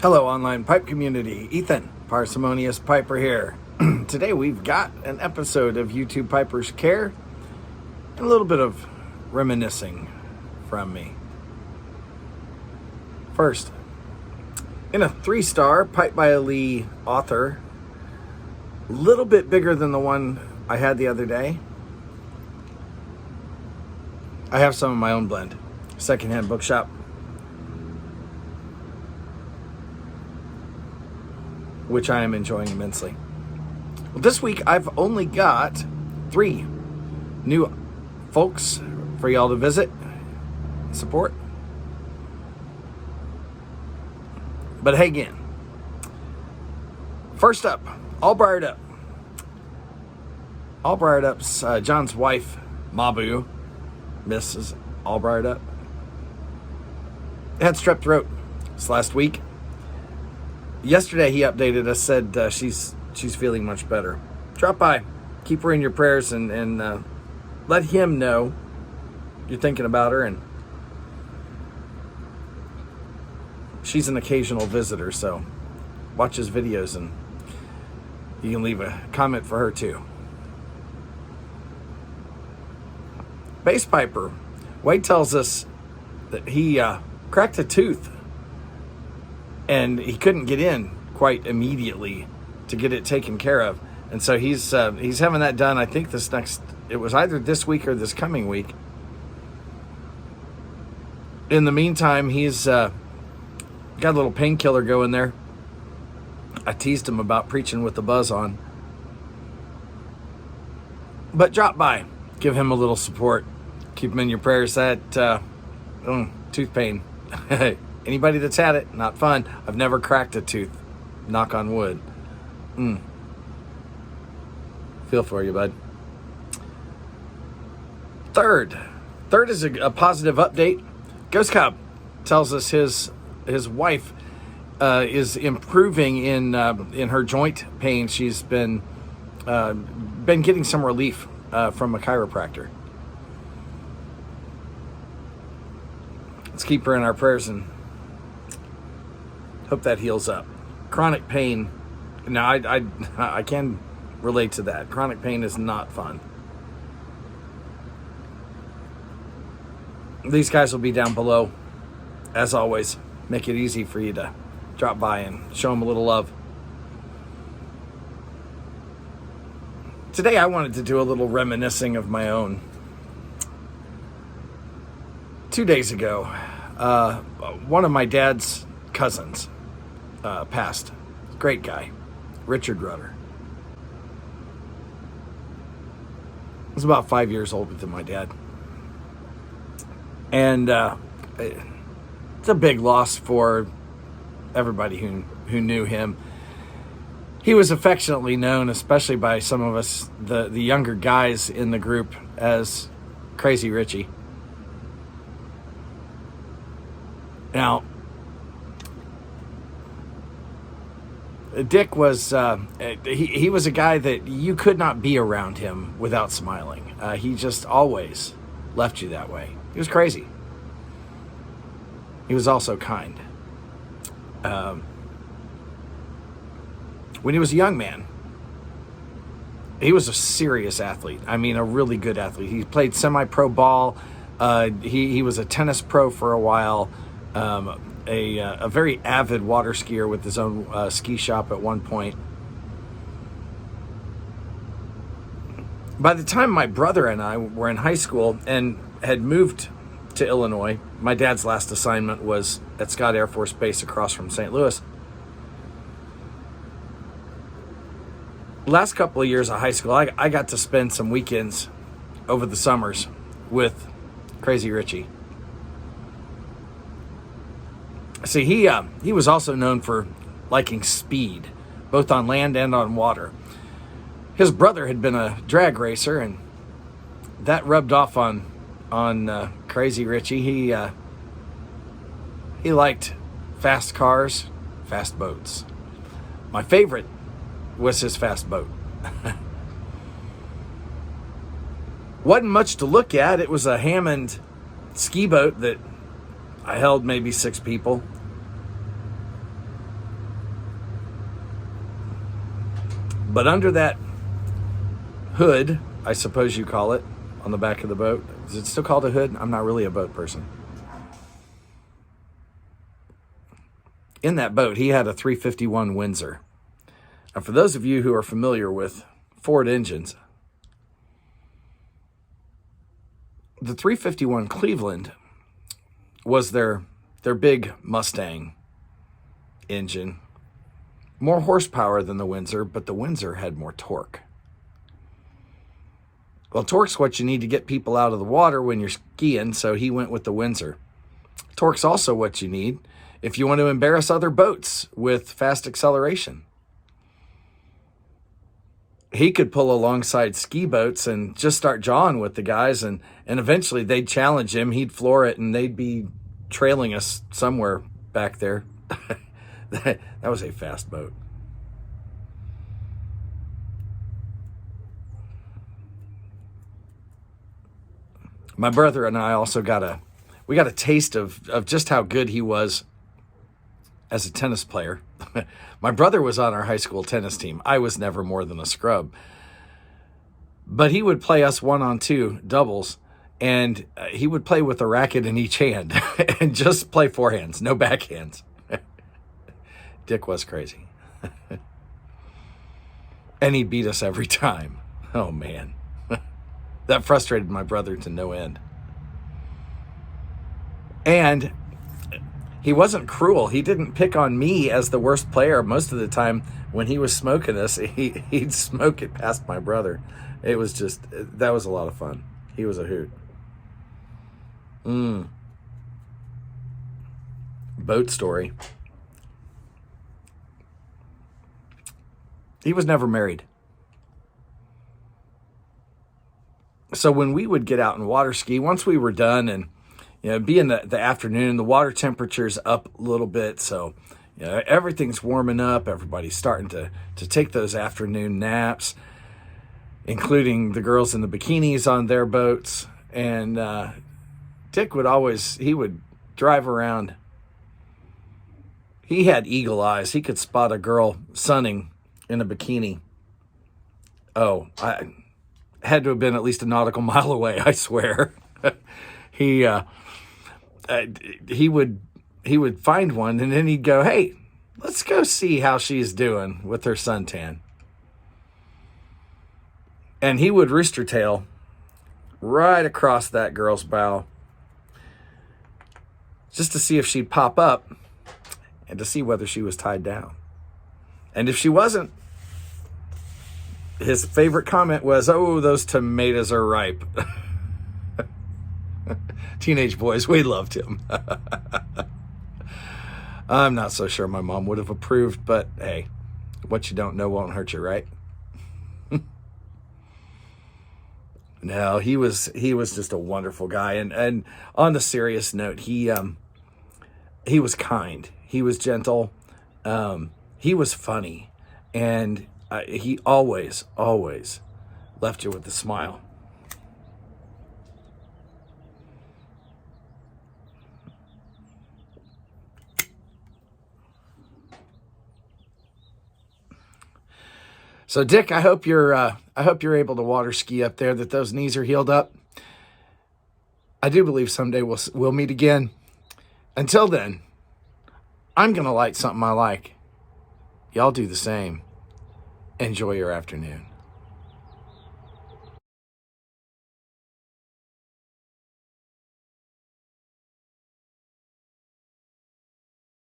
Hello, online pipe community. Ethan, Parsimonious Piper here. Today we've got an episode of YouTube Piper's Care and a little bit of reminiscing from me. First, in a 3-star Pipe by a Lee author, a little bit bigger than the one I had the other day, I have some of my own blend, secondhand bookshop, which I am enjoying immensely. Well, this week I've only got 3 new folks for y'all to visit, support. But hey, again, first up, all Briar'd Up. All Briar'd Up's John's wife, Mabu, Mrs. All Briar'd Up, had strep throat this last week. Yesterday he updated us, said she's feeling much better. Drop by, keep her in your prayers, and let him know you're thinking about her. And she's an occasional visitor, so watch his videos and you can leave a comment for her too. Basspiper, Wade tells us that he cracked a tooth and he couldn't get in quite immediately to get it taken care of. And so he's having that done, I think it was either this week or this coming week. In the meantime, he's got a little painkiller going there. I teased him about preaching with the buzz on. But drop by, give him a little support. Keep him in your prayers. That tooth pain. Anybody that's had it, not fun. I've never cracked a tooth. Knock on wood. Feel for you, bud. Third is a positive update. Ghost Cub tells us his wife is improving in her joint pain. She's been getting some relief from a chiropractor. Let's keep her in our prayers and hope that heals up. Chronic pain. Now, I can relate to that. Chronic pain is not fun. These guys will be down below. As always, make it easy for you to drop by and show them a little love. Today I wanted to do a little reminiscing of my own. 2 days ago, one of my dad's cousins passed. Great guy, Richard Rudder. I was about 5 years older than my dad. And it's a big loss for everybody who knew him. He was affectionately known, especially by some of us, the younger guys in the group, as Crazy Richie. Now, Dick was, he was a guy that you could not be around him without smiling. He just always left you that way. He was crazy. He was also kind. When he was a young man, he was a serious athlete. I mean, a really good athlete. He played semi-pro ball. He was a tennis pro for a while. A very avid water skier with his own ski shop at one point. By the time my brother and I were in high school and had moved to Illinois, my dad's last assignment was at Scott Air Force Base across from St. Louis. Last couple of years of high school, I got to spend some weekends over the summers with Crazy Richie. See, he was also known for liking speed, both on land and on water. His brother had been a drag racer, and that rubbed off on Crazy Richie. He liked fast cars, fast boats. My favorite was his fast boat. Wasn't much to look at. It was a Hammond ski boat that I held maybe 6 people. But under that hood, I suppose you call it, on the back of the boat. Is it still called a hood? I'm not really a boat person. In that boat, he had a 351 Windsor. And for those of you who are familiar with Ford engines, the 351 Cleveland was their big Mustang engine. More horsepower than the Windsor, but the Windsor had more torque. Well, torque's what you need to get people out of the water when you're skiing, so he went with the Windsor. Torque's also what you need if you want to embarrass other boats with fast acceleration. He could pull alongside ski boats and just start jawing with the guys, and eventually they'd challenge him, he'd floor it, and they'd be trailing us somewhere back there. That was a fast boat. My brother and I also got a taste of just how good he was as a tennis player. My brother was on our high school tennis team. I was never more than a scrub. But he would play us 1-on-2 doubles, and he would play with a racket in each hand and just play forehands, no backhands. Dick was crazy. And he beat us every time. Oh, man. That frustrated my brother to no end. And he wasn't cruel. He didn't pick on me as the worst player. Most of the time when he was smoking us, he'd smoke it past my brother. It was just, that was a lot of fun. He was a hoot. Boat story. He was never married. So when we would get out and water ski, once we were done and, it'd be in the afternoon, the water temperature's up a little bit. So, everything's warming up. Everybody's starting to take those afternoon naps, including the girls in the bikinis on their boats. And Dick he would drive around. He had eagle eyes. He could spot a girl sunning in a bikini. Oh, I had to have been at least a nautical mile away, I swear. He would find one, and then he'd go, "Hey, let's go see how she's doing with her suntan." And he would rooster tail right across that girl's bow just to see if she'd pop up and to see whether she was tied down. And if she wasn't, his favorite comment was, "Oh, those tomatoes are ripe." Teenage boys, we loved him. I'm not so sure my mom would have approved, but hey, what you don't know won't hurt you, right? No, he was just a wonderful guy. And on the serious note, he was kind. He was gentle. He was funny. And he always left you with a smile. So Dick, I hope you're able to water ski up there, that those knees are healed up. I do believe someday we'll meet again. Until then, I'm going to light something I like. Y'all do the same. Enjoy your afternoon.